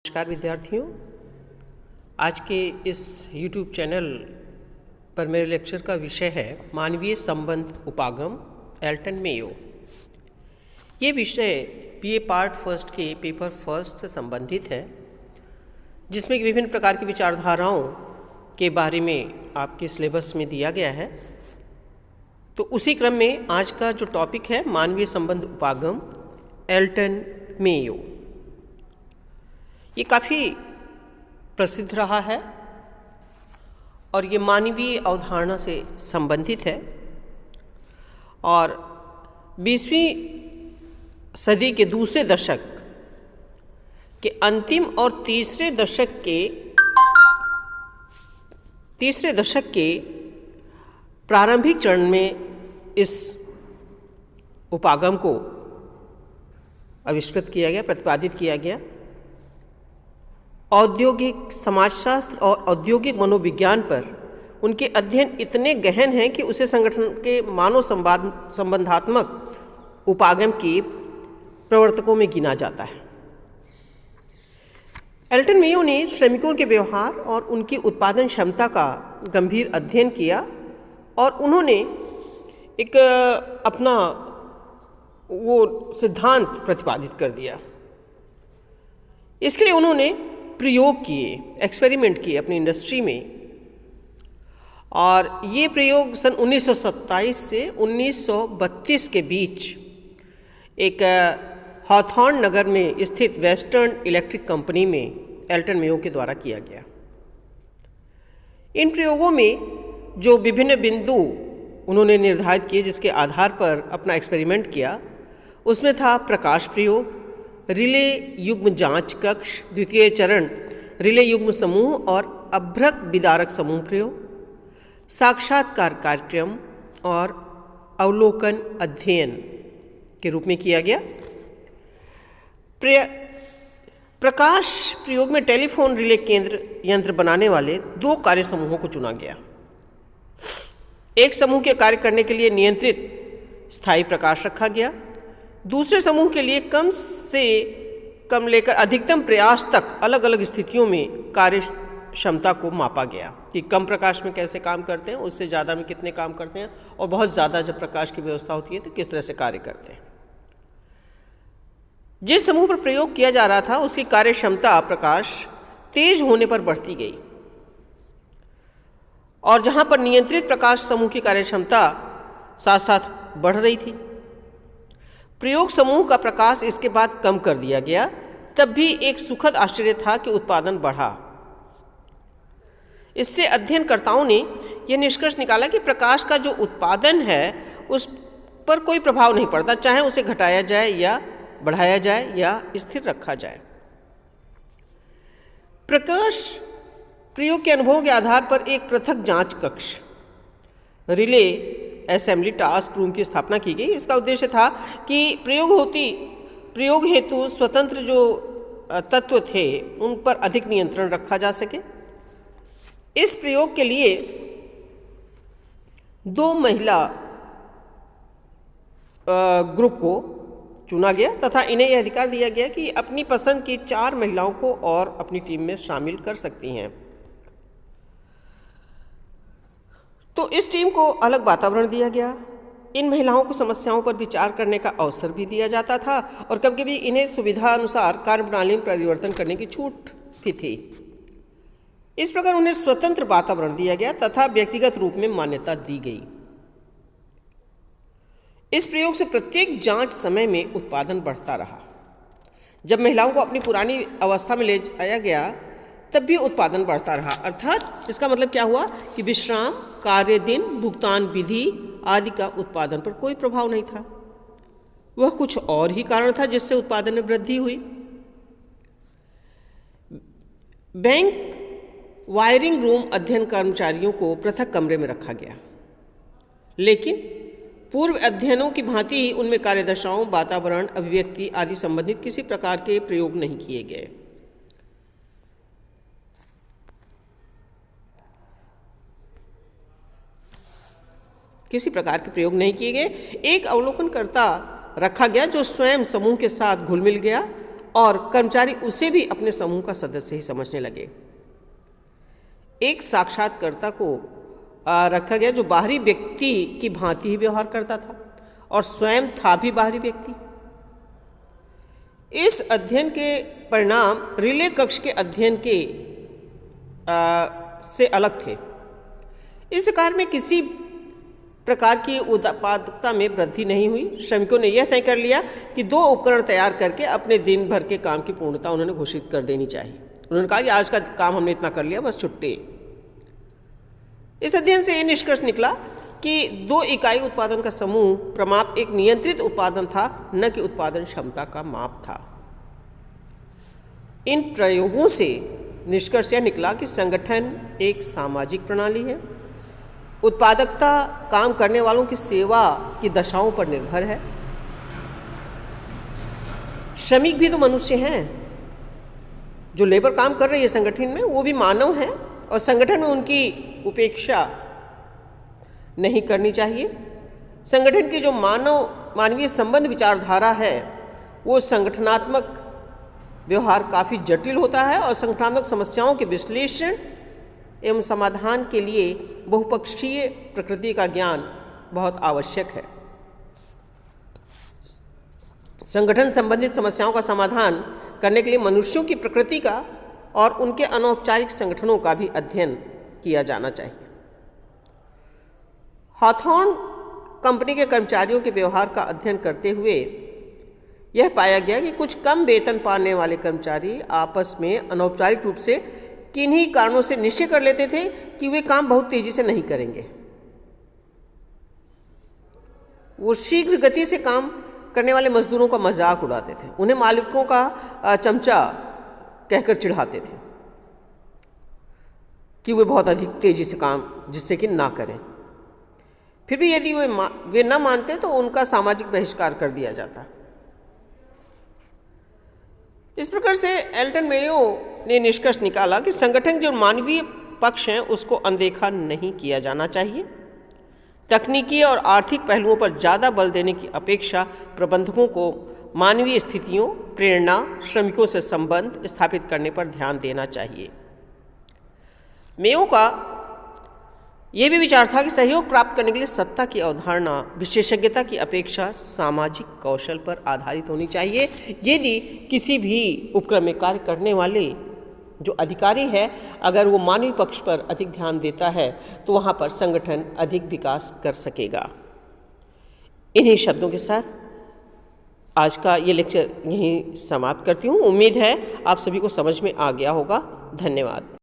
नमस्कार विद्यार्थियों। आज के इस YouTube चैनल पर मेरे लेक्चर का विषय है मानवीय संबंध उपागम एल्टन मेयो। ये विषय बीए पार्ट फर्स्ट के पेपर फर्स्ट से संबंधित है, जिसमें कि विभिन्न प्रकार की विचारधाराओं के बारे में आपके सिलेबस में दिया गया है। तो उसी क्रम में आज का जो टॉपिक है मानवीय संबंध उपागम एल्टन मेयो, ये काफ़ी प्रसिद्ध रहा है और ये मानवीय अवधारणा से संबंधित है। और 20वीं सदी के दूसरे दशक के अंतिम और तीसरे दशक के प्रारंभिक चरण में इस उपागम को आविष्कृत किया गया, प्रतिपादित किया गया। औद्योगिक समाजशास्त्र और औद्योगिक मनोविज्ञान पर उनके अध्ययन इतने गहन हैं कि उसे संगठन के मानव संबंधात्मक उपागम के प्रवर्तकों में गिना जाता है। एल्टन मेयो ने श्रमिकों के व्यवहार और उनकी उत्पादन क्षमता का गंभीर अध्ययन किया और उन्होंने एक अपना वो सिद्धांत प्रतिपादित कर दिया। इसके लिए उन्होंने प्रयोग किए, एक्सपेरिमेंट किए अपनी इंडस्ट्री में। और ये प्रयोग सन 1927 से 1932 के बीच एक हॉथॉर्न नगर में स्थित वेस्टर्न इलेक्ट्रिक कंपनी में एल्टन मेयो के द्वारा किया गया। इन प्रयोगों में जो विभिन्न बिंदु उन्होंने निर्धारित किए, जिसके आधार पर अपना एक्सपेरिमेंट किया, उसमें था प्रकाश प्रयोग, रिले युग्म जांच कक्ष, द्वितीय चरण रिले युग्म समूह और अभ्रक विदारक समूह प्रयोग, साक्षात्कार कार्यक्रम और अवलोकन अध्ययन के रूप में किया गया। प्रकाश प्रयोग में टेलीफोन रिले केंद्र यंत्र बनाने वाले 2 कार्य समूहों को चुना गया। एक समूह के कार्य करने के लिए नियंत्रित स्थायी प्रकाश रखा गया। दूसरे समूह के लिए कम से कम लेकर अधिकतम प्रयास तक अलग अलग स्थितियों में कार्य क्षमता को मापा गया कि कम प्रकाश में कैसे काम करते हैं, उससे ज़्यादा में कितने काम करते हैं, और बहुत ज़्यादा जब प्रकाश की व्यवस्था होती है तो किस तरह से कार्य करते हैं। जिस समूह पर प्रयोग किया जा रहा था उसकी कार्य क्षमता प्रकाश तेज होने पर बढ़ती गई, और जहाँ पर नियंत्रित प्रकाश समूह की कार्य क्षमता साथ साथ बढ़ रही थी। प्रयोग समूह का प्रकाश इसके बाद कम कर दिया गया, तब भी एक सुखद आश्चर्य था कि उत्पादन बढ़ा। इससे अध्ययनकर्ताओं ने यह निष्कर्ष निकाला कि प्रकाश का जो उत्पादन है उस पर कोई प्रभाव नहीं पड़ता, चाहे उसे घटाया जाए या बढ़ाया जाए या स्थिर रखा जाए। प्रकाश प्रयोग के अनुभव के आधार पर एक पृथक जांच कक्ष रिले असेंबली टास्क रूम की स्थापना की गई। इसका उद्देश्य था कि प्रयोग हेतु स्वतंत्र जो तत्व थे उन पर अधिक नियंत्रण रखा जा सके। इस प्रयोग के लिए 2 महिला ग्रुप को चुना गया तथा इन्हें यह अधिकार दिया गया कि अपनी पसंद की 4 महिलाओं को और अपनी टीम में शामिल कर सकती हैं। तो इस टीम को अलग वातावरण दिया गया। इन महिलाओं को समस्याओं पर विचार करने का अवसर भी दिया जाता था और कभी कभी इन्हें सुविधा अनुसार कार्यप्रणाली में परिवर्तन करने की छूट भी थी। इस प्रकार उन्हें स्वतंत्र वातावरण दिया गया तथा व्यक्तिगत रूप में मान्यता दी गई। इस प्रयोग से प्रत्येक जांच समय में उत्पादन बढ़ता रहा। जब महिलाओं को अपनी पुरानी अवस्था में ले आया गया तब भी उत्पादन बढ़ता रहा। अर्थात इसका मतलब क्या हुआ कि विश्राम, कार्य दिन, भुगतान विधि आदि का उत्पादन पर कोई प्रभाव नहीं था। वह कुछ और ही कारण था जिससे उत्पादन में वृद्धि हुई। बैंक वायरिंग रूम अध्ययन कर्मचारियों को पृथक कमरे में रखा गया, लेकिन पूर्व अध्ययनों की भांति ही उनमें कार्यदशाओं, वातावरण, अभिव्यक्ति आदि संबंधित किसी प्रकार के प्रयोग नहीं किए गए। एक अवलोकनकर्ता रखा गया जो स्वयं समूह के साथ घुल मिल गया और कर्मचारी उसे भी अपने समूह का सदस्य ही समझने लगे। एक साक्षात्कारकर्ता को रखा गया जो बाहरी व्यक्ति की भांति ही व्यवहार करता था और स्वयं था भी बाहरी व्यक्ति। इस अध्ययन के परिणाम रिले कक्ष के अध्ययन के से अलग थे। इस कार्य में किसी प्रकार की उत्पादकता में वृद्धि नहीं हुई। श्रमिकों ने यह तय कर लिया कि 2 उपकरण तैयार करके अपने दिन भर के काम की पूर्णता उन्होंने घोषित कर देनी चाहिए। उन्होंने कहा कि आज का काम हमने इतना कर लिया, बस छुट्टी। इस अध्ययन से यह निष्कर्ष निकला कि 2 इकाई उत्पादन का समूह प्रमाप एक नियंत्रित उत्पादन था, न कि उत्पादन क्षमता का माप था। इन प्रयोगों से निष्कर्ष यह निकला कि संगठन एक सामाजिक प्रणाली है। उत्पादकता काम करने वालों की सेवा की दशाओं पर निर्भर है। श्रमिक भी तो मनुष्य हैं। जो लेबर काम कर रही है संगठन में, वो भी मानव हैं और संगठन में उनकी उपेक्षा नहीं करनी चाहिए। संगठन की जो मानवीय संबंध विचारधारा है, वो संगठनात्मक व्यवहार काफ़ी जटिल होता है और संगठनात्मक समस्याओं के विश्लेषण एवं समाधान के लिए बहुपक्षीय प्रकृति का ज्ञान बहुत आवश्यक है। संगठन संबंधित समस्याओं का समाधान करने के लिए मनुष्यों की प्रकृति का और उनके अनौपचारिक संगठनों का भी अध्ययन किया जाना चाहिए। हॉथॉर्न कंपनी के कर्मचारियों के व्यवहार का अध्ययन करते हुए यह पाया गया कि कुछ कम वेतन पाने वाले कर्मचारी आपस में अनौपचारिक रूप से किन्हीं कारणों से निश्चय कर लेते थे कि वे काम बहुत तेजी से नहीं करेंगे। वो शीघ्र गति से काम करने वाले मजदूरों का मजाक उड़ाते थे, उन्हें मालिकों का चमचा कहकर चिढ़ाते थे कि वे बहुत अधिक तेजी से काम जिससे कि ना करें। फिर भी यदि वे न मानते तो उनका सामाजिक बहिष्कार कर दिया जाता। इस प्रकार से एल्टन मेयो ने निष्कर्ष निकाला कि संगठन जो मानवीय पक्ष हैं उसको अनदेखा नहीं किया जाना चाहिए। तकनीकी और आर्थिक पहलुओं पर ज़्यादा बल देने की अपेक्षा प्रबंधकों को मानवीय स्थितियों, प्रेरणा, श्रमिकों से संबंध स्थापित करने पर ध्यान देना चाहिए। मेयो का यह भी विचार था कि सहयोग प्राप्त करने के लिए सत्ता की अवधारणा विशेषज्ञता की अपेक्षा सामाजिक कौशल पर आधारित होनी चाहिए। यदि किसी भी उपक्रम में कार्य करने वाले जो अधिकारी है, अगर वो मानवीय पक्ष पर अधिक ध्यान देता है तो वहाँ पर संगठन अधिक विकास कर सकेगा। इन्हीं शब्दों के साथ आज का ये लेक्चर यहीं समाप्त करती हूँ। उम्मीद है आप सभी को समझ में आ गया होगा। धन्यवाद।